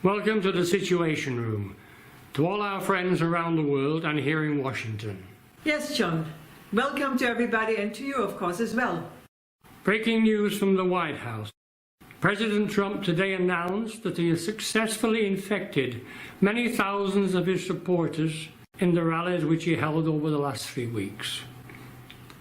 Welcome to the Situation Room, to all our friends around the world and here in Washington. Yes, John. Welcome to everybody and to you, of course, as well. Breaking news from the White House. President Trump today announced that he has successfully infected many thousands of his supporters in the rallies which he held over the last 3 weeks.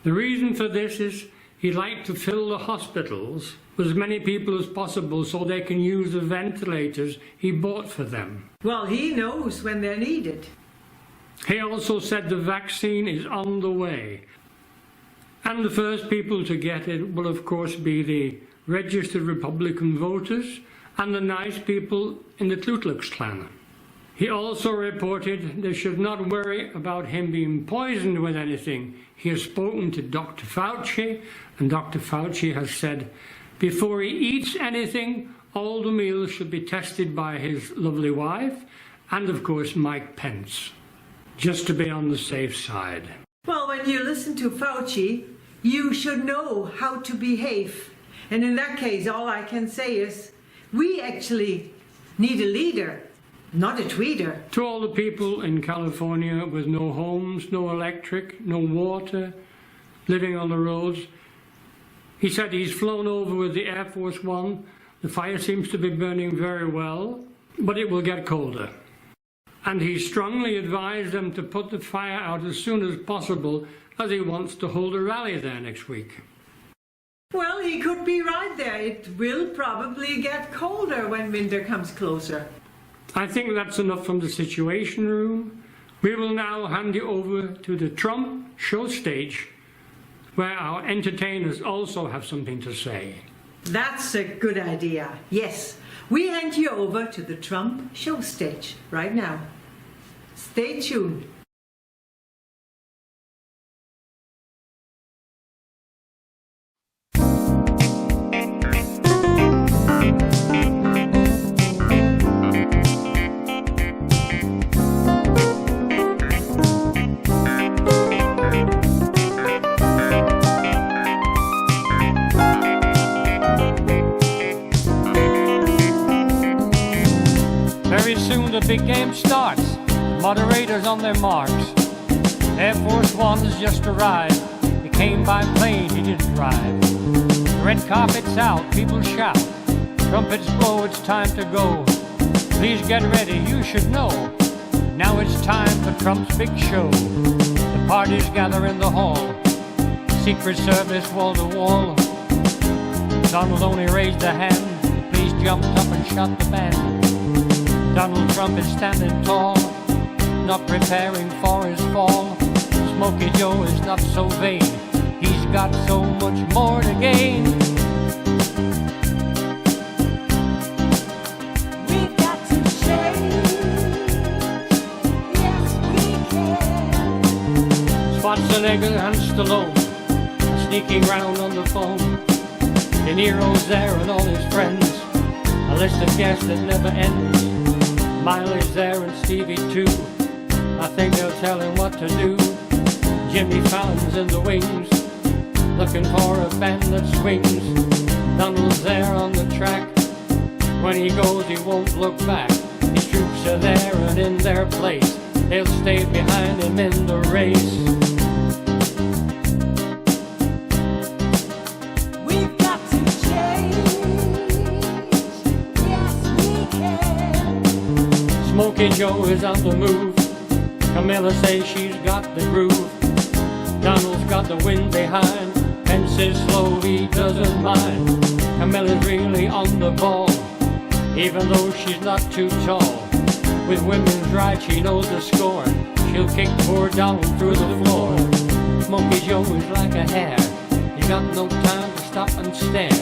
The reason for this is he'd like to fill the hospitals with as many people as possible so they can use the ventilators he bought for them. Well, he knows when they're needed. He also said the vaccine is on the way. And the first people to get it will of course be the registered Republican voters and the nice people in the Ku Klux Klan. He also reported they should not worry about him being poisoned with anything. He has spoken to Dr. Fauci, and Dr. Fauci has said before he eats anything, all the meals should be tested by his lovely wife and of course Mike Pence, just to be on the safe side. Well, when you listen to Fauci, you should know how to behave. And in that case, all I can say is, we actually need a leader, not a tweeter. To all the people in California with no homes, no electric, no water, living on the roads, he said he's flown over with the Air Force One. The fire seems to be burning very well, but it will get colder. And he strongly advised them to put the fire out as soon as possible, as he wants to hold a rally there next week. Well, he could be right there. It will probably get colder when winter comes closer. I think that's enough from the Situation Room. We will now hand you over to the Trump show stage, where our entertainers also have something to say. That's a good idea. Yes, we hand you over to the Trump show stage right now. Stay tuned. Very soon the big game starts. Moderators on their marks. Air Force One's just arrived. He came by plane, he didn't drive. The red carpet's out, people shout. Trumpets blow, it's time to go. Please get ready, you should know. Now it's time for Trump's big show. The parties gather in the hall. Secret Service wall to wall. Donald only raised a hand. Please jumped up and shot the band. Donald Trump is standing tall, not preparing for his fall. Smokey Joe is not so vain, he's got so much more to gain. We've got to change, yes we can. Schwarzenegger and Stallone are sneaking round on the phone. De Niro's there and all his friends, a list of guests that never ends. Miley's there and Stevie too, I think they'll tell him what to do. Jimmy Fallon's in the wings, looking for a band that swings. Donald's there on the track, when he goes he won't look back. His troops are there and in their place, they'll stay behind him in the race. We've got to change, yes we can. Smokey Joe is on the move, Camilla says she's got the groove. Donald's got the wind behind, Pence is slow, he doesn't mind. Camilla's really on the ball, even though she's not too tall. With women's rights she knows the score, she'll kick poor Donald through the floor. Smokey Joe is like a hare, you got no time to stop and stare.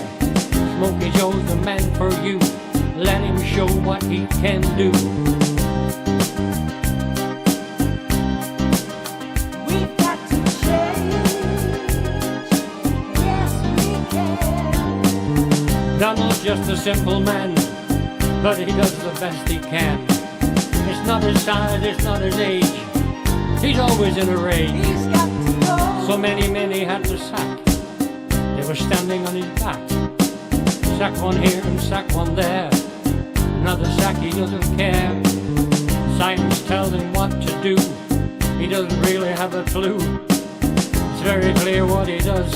Smokey Joe's the man for you, let him show what he can do. We've got to change, yes we can. Donald's just a simple man, but he does the best he can. It's not his size, it's not his age, he's always in a rage. He's got to go. So many men he had to sack, they were standing on his back. Sack one here and sack one there, another sack, he doesn't care. Signs tell him what to do, he doesn't really have a clue. It's very clear what he does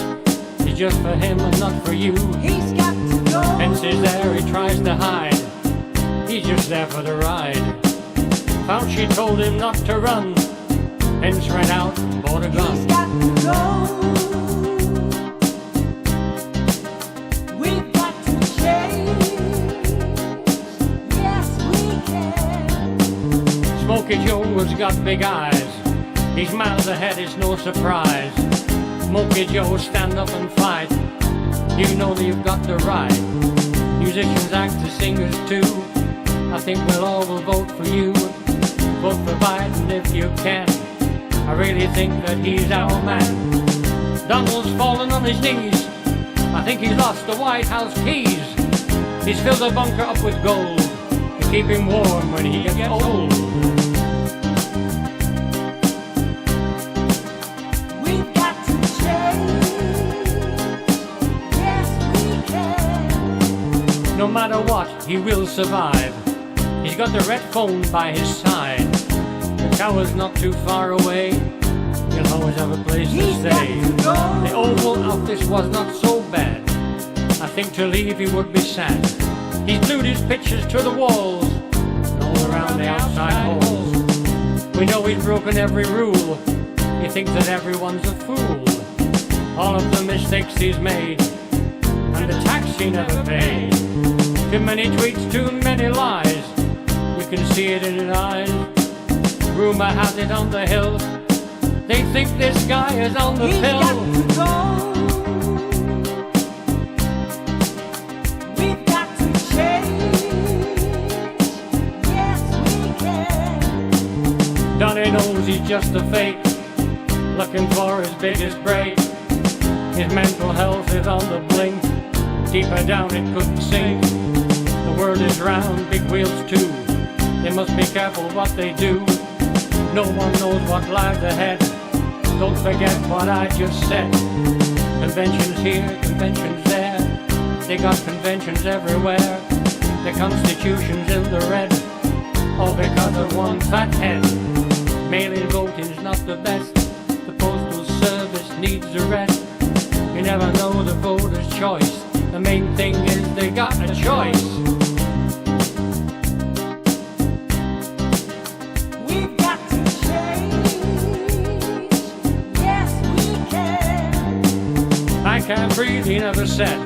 is just for him and not for you. He's got to go. Fences there, he tries to hide, he's just there for the ride. Fauci told him not to run, hence ran out and bought a gun. He's got to go. We've got to change. Yes, we can. Smokey Joe has got big eyes, he's miles ahead, it's no surprise. Smokey Joe, stand up and fight, you know that you've got the right. Musicians, actors, singers too, I think we'll all will vote for you. Vote for Biden if you can, I really think that he's our man. Donald's fallen on his knees, I think he's lost the White House keys. He's filled a bunker up with gold to keep him warm when he gets old. We've got to change. Yes, we can. No matter what, he will survive. He's got the red phone by his side. The tower's not too far away, he'll always have a place to He's stay. got to The go. Oval Office was not so bad, I think to leave he would be sad. He's glued his pictures to the walls, and all around the outside halls. We know he's broken every rule, he thinks that everyone's a fool. All of the mistakes he's made, and the tax he never paid. Too many tweets, too many lies, you can see it in his eyes. Rumor has it on the hill, they think this guy is on the He's pill. got to go. We've got to change. Yes, we can. Donnie knows he's just a fake, looking for his biggest break. His mental health is on the blink, deeper down it couldn't sink. The world is round, big wheels too, they must be careful what they do. No one knows what lies ahead, don't forget what I just said. Conventions here, conventions there, they got conventions everywhere. The Constitution's in the red, all because of one fat head. Mail-in voting's not the best, the Postal Service needs a rest. You never know the voter's choice, the main thing is they got a choice. We've got to change. Yes, we can. I can't breathe, he never said,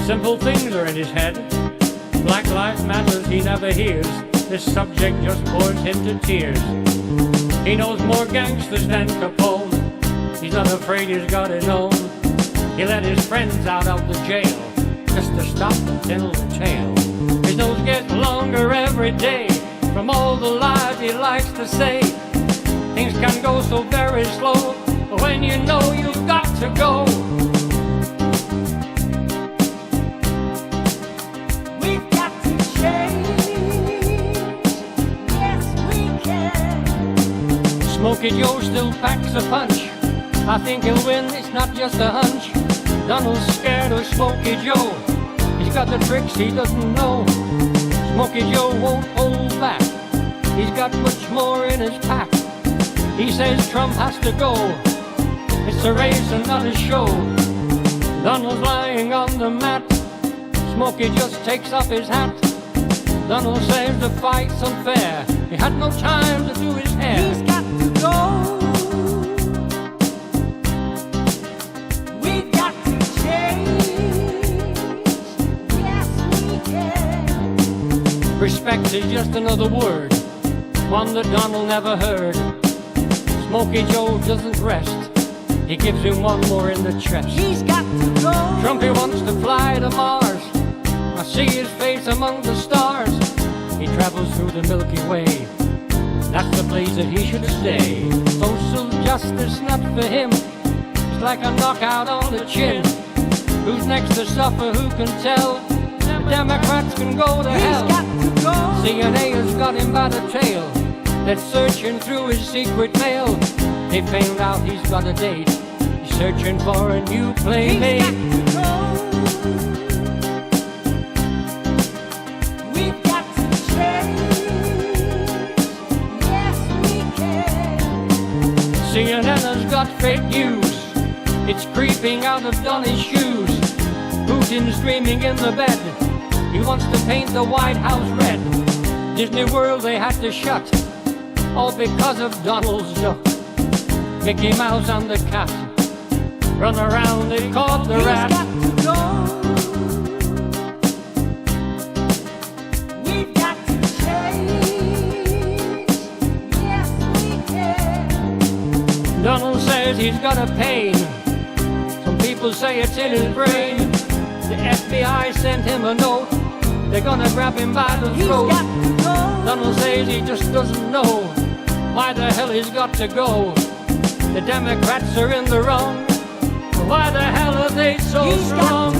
simple things are in his head. Black Lives Matter he never hears, this subject just bores him to tears. He knows more gangsters than Capone, he's not afraid he's got it own. He let his friends out of the jail, just to stop and tell the tale. His nose gets longer every day, from all the lies he likes to say. Things can go so very slow, but when you know you've got to go. We've got to change. Yes, we can. Smokey Joe still packs a punch, I think he'll win, it's not just a hunch. Donald's scared of Smokey Joe, he's got the tricks he doesn't know. Smokey Joe won't hold back, he's got much more in his pack. He says Trump has to go, it's a race and not a show. Donald's lying on the mat, Smokey just takes off his hat. Donald says the fight's unfair, he had no time to do his hair. He's got to go. We've got to change. Yes, we can. Respect is just another word, one that Donald never heard. Smokey Joe doesn't rest, he gives him one more in the chest. He's got to go. Trumpy wants to fly to Mars, I see his face among the stars. He travels through the Milky Way, that's the place that he should stay. Social justice not for him, it's like a knockout on the chin. Who's next to suffer, who can tell? The Democrats can go to hell. He's got to go. CNN has got him by the tail, they're searching through his secret mail. They found out he's got a date, he's searching for a new He's playmate. got to go. We've got news. It's creeping out of Donny's shoes. Putin's dreaming in the bed. He wants to paint the White House red. Disney World they had to shut, all because of Donald's duck. Mickey Mouse and the cat run around, they caught the rat. He's got to go. We've got to change. Yes, we can. Donald says he's got a pain. Some people say it's in his brain. The FBI sent him a note. They're gonna grab him by the throat. He's got to go. Donald says he just doesn't know why the hell he's got to go. The Democrats are in the wrong. Why the hell are they so He's got strong?